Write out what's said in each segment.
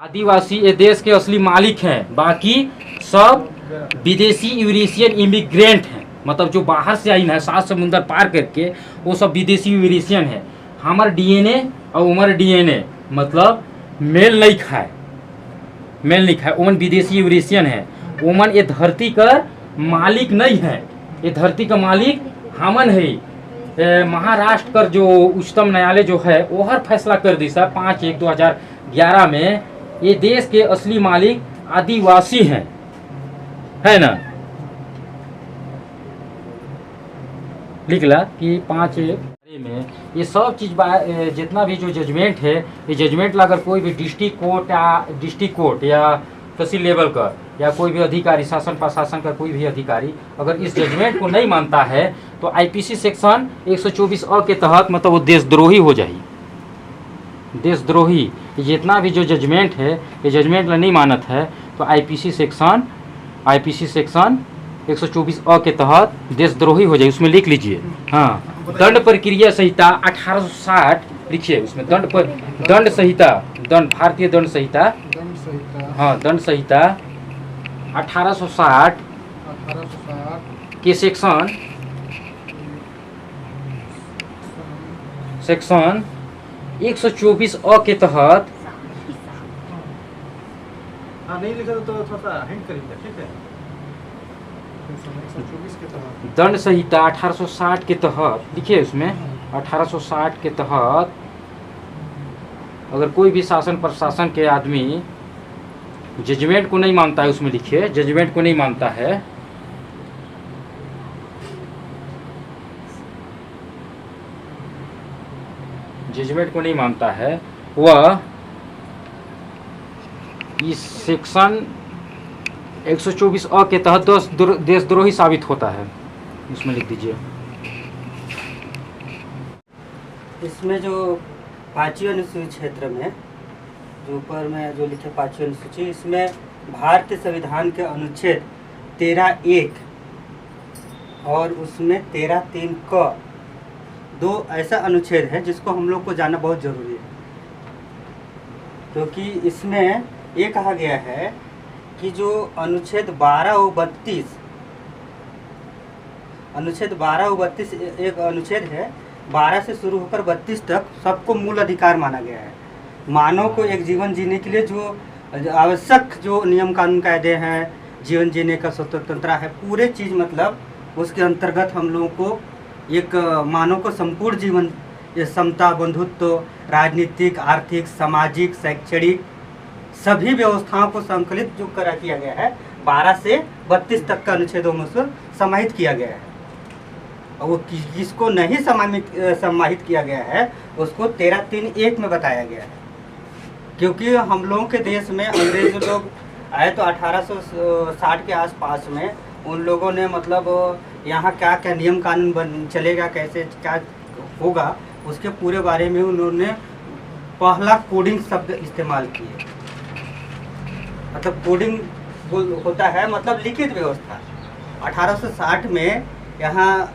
आदिवासी ये देश के असली मालिक हैं, बाकी सब विदेशी यूरेशियन इमिग्रेंट हैं। मतलब जो बाहर से आई ना, 7 समुंदर पार करके, वो सब विदेशी यूरेशियन है। हमार डीएनए और उमर डीएनए मतलब मेल नहीं खाए, मेल नहीं खाए। ओमन विदेशी यूरेशियन है। ओमन ये धरती का मालिक नहीं है, ये धरती का मालिक हमन है। महाराष्ट्र का जो उच्चतम न्यायालय जो है वो हर फैसला कर दी सर 5/1/2011 में, ये देश के असली मालिक आदिवासी हैं, है ना। लिखला कि 5 में ये सब चीज जितना भी जो जजमेंट है, ये जजमेंट ला अगर कोई भी डिस्ट्रिक्ट कोर्ट या तहसील लेवल का या कोई भी अधिकारी, शासन प्रशासन का कोई भी अधिकारी अगर इस जजमेंट को नहीं मानता है तो आईपीसी सेक्शन 124 अ के तहत मतलब वो देशद्रोही हो जाए। देशद्रोही जितना भी जो जजमेंट है, ये जजमेंट नहीं मानत है तो आईपीसी सेक्शन 124 अ के तहत देशद्रोही हो जाए। उसमें लिख लीजिए। हाँ, दंड प्रक्रिया संहिता 1860 लिखिए उसमें। दंड संहिता, भारतीय दंड संहिता, हाँ दंड संहिता 1860 के सेक्शन 124 अ के तहत नहीं लिखा तो थोड़ा हिंट करिए, ठीक है। दंड संहिता 1860 के तहत लिखिए उसमें। 1860 के तहत अगर कोई भी शासन प्रशासन के आदमी जजमेंट को नहीं मानता है, उसमें लिखिए जजमेंट को नहीं मानता है, जजमेंट को नहीं मानता है, वह इस सेक्शन 124 अ के तहत देशद्रोही साबित होता है। इसमें लिख दीजिए। इसमें जो 5वीं अनुसूची क्षेत्र में जो ऊपर में जो लिखे 5वीं अनुसूची, इसमें भारतीय संविधान के अनुच्छेद 13(1) और उसमें 13(3) क 2 ऐसा अनुच्छेद है जिसको हम लोग को जानना बहुत जरूरी है, क्योंकि इसमें ये कहा गया है कि जो अनुच्छेद 12 और 32, अनुच्छेद 12 और 32 एक अनुच्छेद है, 12 से शुरू होकर 32 तक सबको मूल अधिकार माना गया है। मानव को एक जीवन जीने के लिए जो आवश्यक जो नियम कानून कायदे हैं, जीवन जीने का स्वतंत्रता है, पूरे चीज़ मतलब उसके अंतर्गत हम लोगों को एक मानव को संपूर्ण जीवन, ये समता, बंधुत्व, राजनीतिक, आर्थिक, सामाजिक, शैक्षणिक सभी व्यवस्थाओं को संकलित जो करा किया गया है 12 से 32 तक का अनुच्छेदों में समाहित किया गया है। और वो किसको नहीं समाहित किया गया है उसको 13(3)(1) में बताया गया है। क्योंकि हम लोगों के देश में अंग्रेज लोग आए तो 1860 के आसपास में उन लोगों ने मतलब यहाँ क्या क्या नियम कानून चलेगा, कैसे क्या होगा, उसके पूरे बारे में उन्होंने पहला कोडिंग शब्द इस्तेमाल किए। मतलब कोडिंग होता है मतलब लिखित व्यवस्था। 1860 में यहाँ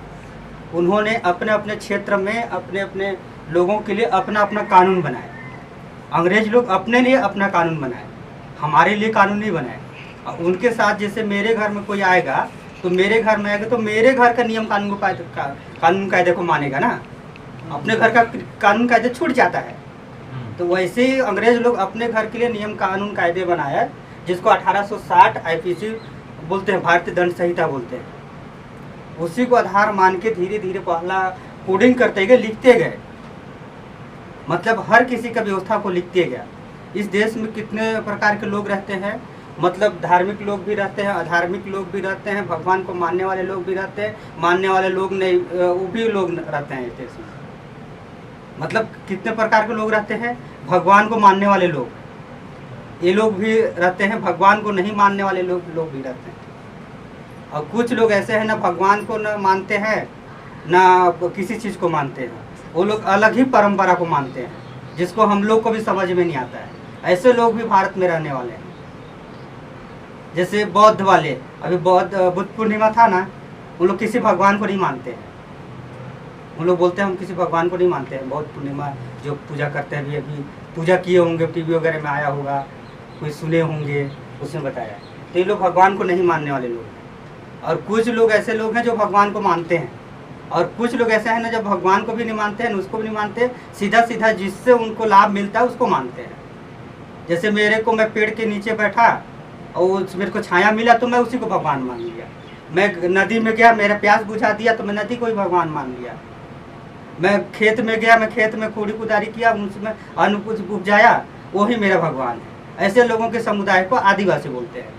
उन्होंने अपने अपने क्षेत्र में अपने अपने लोगों के लिए अपना अपना कानून बनाए। अंग्रेज लोग अपने लिए अपना कानून बनाए, हमारे लिए कानून नहीं बनाए। उनके साथ जैसे मेरे घर में कोई आएगा तो मेरे घर में आएगा तो मेरे घर का नियम कानून कायदे को मानेगा ना, अपने घर का कानून कायदे छूट जाता है। तो वैसे ही अंग्रेज लोग अपने घर के लिए नियम कानून कायदे बनाया, जिसको 1860 आईपीसी बोलते हैं, भारतीय दंड संहिता बोलते हैं। उसी को आधार मान के धीरे धीरे पहला कोडिंग करते गए, लिखते गए, मतलब हर किसी का व्यवस्था को लिखते गया। इस देश में कितने प्रकार के लोग रहते हैं, मतलब धार्मिक लोग भी रहते हैं, अधार्मिक लोग भी रहते हैं, भगवान को मानने वाले लोग भी रहते हैं, मानने वाले लोग नहीं वो भी लोग रहते हैं इस देश में। मतलब कितने प्रकार के लोग रहते हैं, भगवान को मानने वाले लोग, ये लोग भी रहते हैं, भगवान को नहीं मानने वाले लोग भी रहते हैं। और कुछ लोग ऐसे हैं ना भगवान को न मानते हैं ना किसी चीज़ को मानते हैं, वो लोग अलग ही परंपरा को मानते हैं जिसको हम लोग को भी समझ में नहीं आता है। ऐसे लोग भी भारत में रहने वाले हैं। जैसे बौद्ध वाले, अभी बुद्ध पूर्णिमा था ना, उन लोग किसी भगवान को नहीं मानते हैं। उन लोग बोलते हैं हम किसी भगवान को नहीं मानते हैं। बौद्ध पूर्णिमा जो पूजा करते हैं, अभी पूजा किए होंगे, टीवी वगैरह में आया होगा, कोई सुने होंगे, उसमें बताया। तो ये लोग भगवान को नहीं मानने वाले लोग हैं। और कुछ लोग ऐसे लोग हैं जो भगवान को मानते हैं, और कुछ लोग ऐसे हैं ना जब भगवान को भी नहीं मानते हैं, उसको भी नहीं मानते, सीधा सीधा जिससे उनको लाभ मिलता है उसको मानते हैं। जैसे मेरे को, मैं पेड़ के नीचे बैठा और मेरे को छाया मिला तो मैं उसी को भगवान मान लिया। मैं नदी में गया, मेरा प्यास बुझा दिया तो मैं नदी को ही भगवान मान लिया। मैं खेत में गया, मैं खेत में कूड़ी कुदारी किया, उसमें अन्न कुछ उपजाया, वो ही मेरा भगवान है। ऐसे लोगों के समुदाय को आदिवासी बोलते हैं।